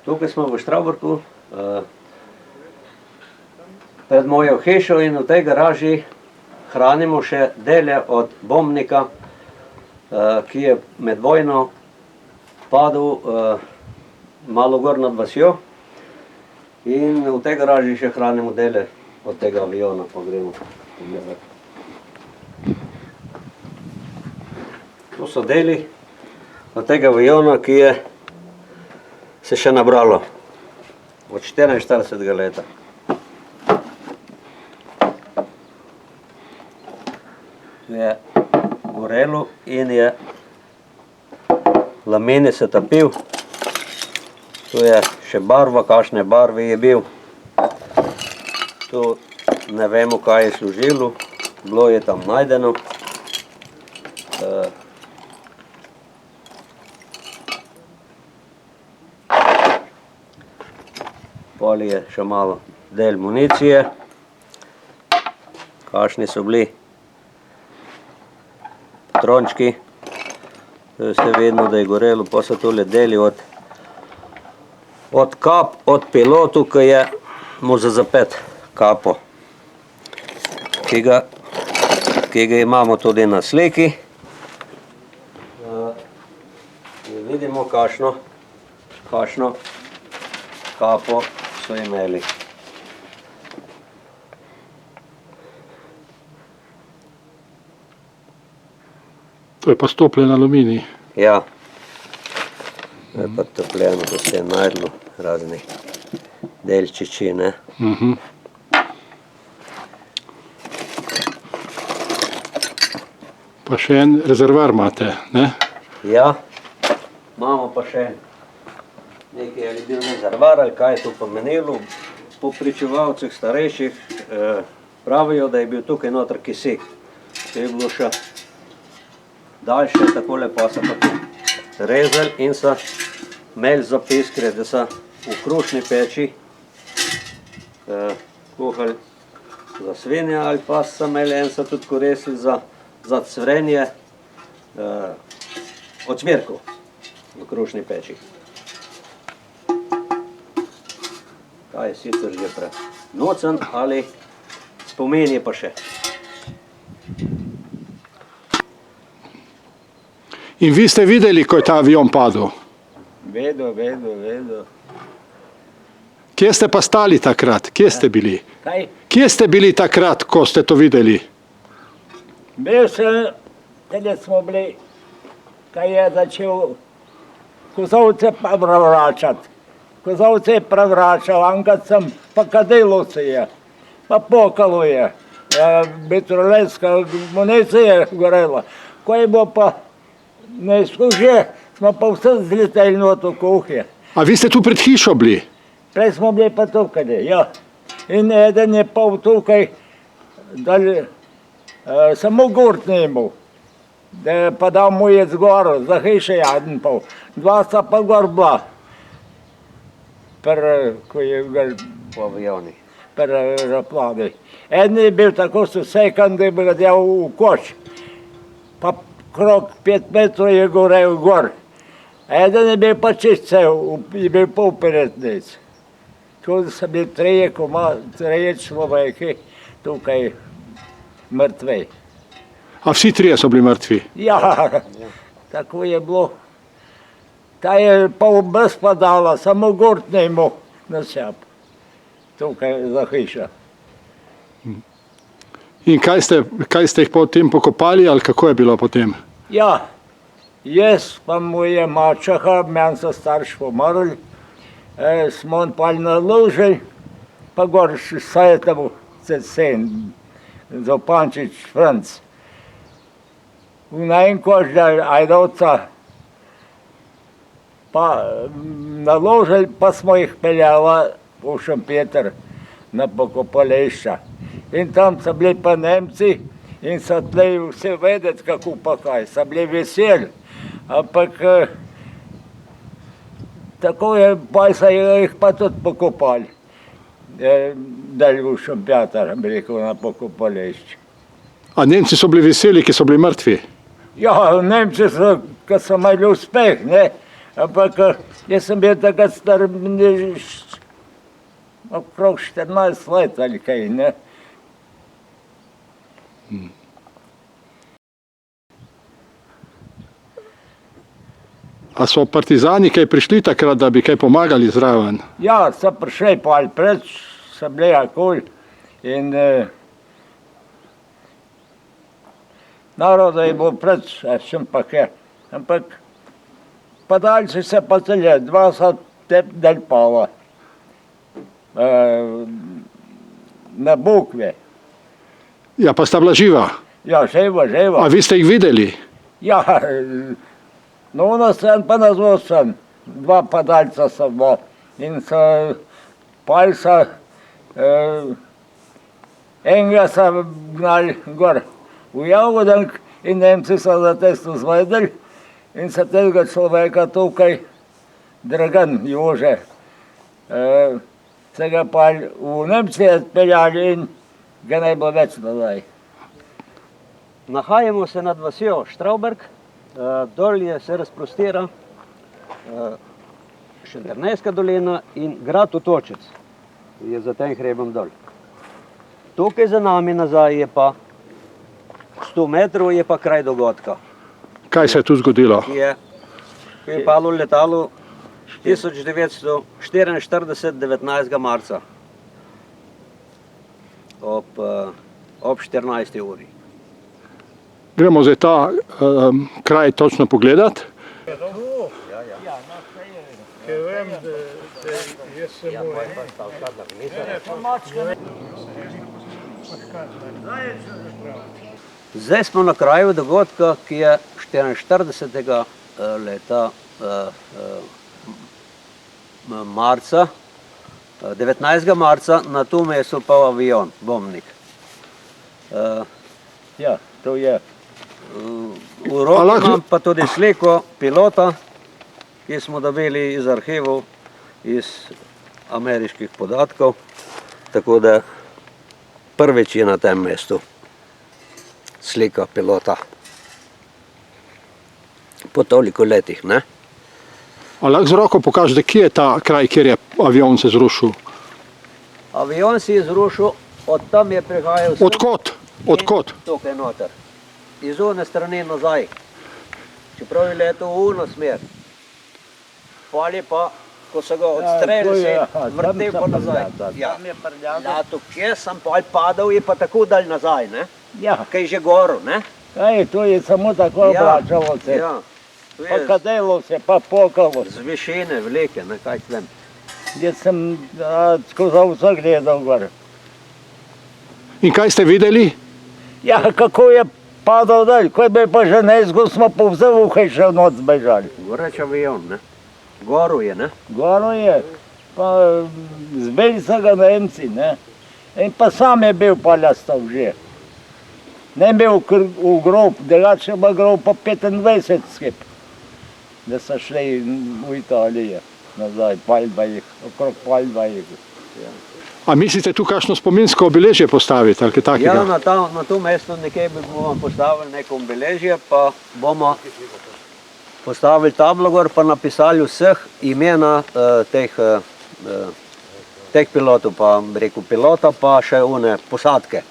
Tukaj smo v Štravbrku, pred mojo hišo, in v tej garaži hranimo še dele od bombnika, ki je med vojno padel malo gor nad vasjo. In v tej garaži še hranimo dele od tega aviona, pa gremo pogledati. To so deli od tega aviona, ki je se še nabralo od 44. leta. Tu je gorelo in je lameni se topil. Tu je še barva, kakšne barve je bil. Tu ne vemo, kaj je služilo, bilo je tam najdeno. Pol je še malo del municije, kakšni so bili patrončki. Tu ste vidno, da je gorelo, pa so tole deli od kap, od pilotu, ki je mu za zapet kapo, ki ga imamo tudi na sliki. In vidimo, kakšno kapo so imeli. To je pa stopljen aluminij. Ja, to je pa topljeno, to se je najdlo razni delčiči, ne. Pa še en rezervar imate, ne? Ja, imamo pa še nekaj, ali bil rezervar, ali kaj je to pomenilo. Po pričevalcih starejših pravijo, da je bil tukaj noter kisik. To je bilo še daljše, takole pa so pa tu rezali in so imeli zapiskre, da so v krušni peči kuhali za svinje, ali pa so imeli en so tudi koristili za cvrenje ocvirkov v krušni peči. Ta je sicer že prenocen, ali spomin je pa še. In vi ste videli, ko je ta avion padel? Vedel. Kje ste pa stali takrat? Kje ste bili? Kaj? Kje ste bili takrat, ko ste to videli? Bil sem, tede smo bili, kaj je začel kozovce pa vračati. Kozovce je prevračal, enkrat sem, pa kadilo se je, pa pokalo je. Betroletska municija je gorela. Ko je bilo pa ne služe, smo pa vse zleteli not v kuhje. A vi ste tu pred hišo bili? Prej smo bili pa tukaj, ja. In eden je pa tukaj, samo gurt ne imel, da je pa dal mu jec gor, za hiše jeden pol. Dva sta pa gor bila, ko je Po avioni. aeroplani. Eden je bil tako sekan, da je bil del v koš. Pa krog 5 metrov je gorel gor. Eden je bil pa čist cel, je bil pol peretnic. Tudi so bili treje človeki tukaj mrtvi. A vsi trije so bili mrtvi? Ja, tako je bilo. Ta je pol brez padala, samo gurt ne imel na seb. Tukaj za hiša. In kaj ste jih potem pokopali, ali kako je bilo potem? Ja, jaz pa mu je mačeha, meni so starši pomrli, smo pa naložili, pa gor vse tam sen, Zopančič Franc. Na en koš ajdovca, pa naložili, pa smo jih peljali v Šempetr na pokopališča. In tam so bili pa Nemci in so tlej vse vedeti, kako pa kaj, so bili veseli. Ampak tako je, pa so jih pa tudi pokopali. Dali v Šempetr, bi rekel, na pokopališče. A Nemci so bili veseli, ki so bili mrtvi? Ja, Nemci so, ko so imeli uspeh, ne, Ampak jaz sem bil takrat star okrog 14 let ali kaj, ne. A so partizani kaj prišli takrat, da bi kaj pomagali zraven? Ja, so prišli pa ali preč, so bili akul in naroda je bilo preč, a čem pa kaj. Ampak padalci se pa celje, dva so del pala na Bukve. Ja, pa sta bila živa. Ja, živa. A vi ste jih videli? Ja, no ono stran pa na zvo stran, dva padalca so bila in so pali so, enega so gnali gor v Jagodank in Nemci so za testo zvedeli in so tega človeka tukaj, Dragan Jože, se ga pa v Nemčije odpeljali in ga ne bo več nazaj. Nahajamo se nad vasjo Štravberg, dol je se razprostira Šentjernejska dolina in grad Otočec je za tem hrebom dol. Tukaj za nami nazaj je pa 100 metrov je pa kraj dogodka. Kaj se je tu zgodilo? Ki je palo letalo 1944, 19. marca ob 14. uri. Gremo zdaj ta kraj točno pogledat. Zdaj smo na kraju dogodka, ki je 44. leta marca, 19. marca, na to mesto pa avion, bombnik. Ja, to je. V roki imam pa tudi sliko pilota, ki smo dobili iz arhivov, iz ameriških podatkov, tako da prvič je na tem mestu slika pilota. Po toliko letih, ne? A lahko z roko pokažete, kje je ta kraj, kjer je avion se zrušil? Avion se je zrušil, od tam je prihajal sem. Odkot? Tukaj noter. Iz one strani nazaj. Čeprav je letel v ono smer. Pali pa, ko so ga odstrelili, se je vrtel pa nazaj. Ja, tukaj sem padal, je pa tako dalj nazaj, ne? Ja. Kaj že goro, ne? Kaj, to je samo tako obračalo se. Ja. Pa kadelo se, pa pokalo. Z višine velike, ne, kaj tvem. Jaz sem skozi vse gledal gor. In kaj ste videli? Ja, kako je padal dalj, ko je bil pa že nezgo, smo povzel ukaj še v noc bežali. Goreč avion, ne? Goro je, ne? Goro je, pa zbili so ga Nemci, ne? In pa sam je bil paljastav že. Ne bil v grob, drugače pa grob pa 25 skip, da so šli v Italijo nazaj, okrog Palbajih. A mislite tu kakšno spominsko obeležje postaviti ali kaj takega? Ja, na to mesto nekaj bomo postavili neko obeležje, pa bomo postavili tablo gor, pa napisali vseh imena teh pilotov, pa rekel pilota, pa še one posadke.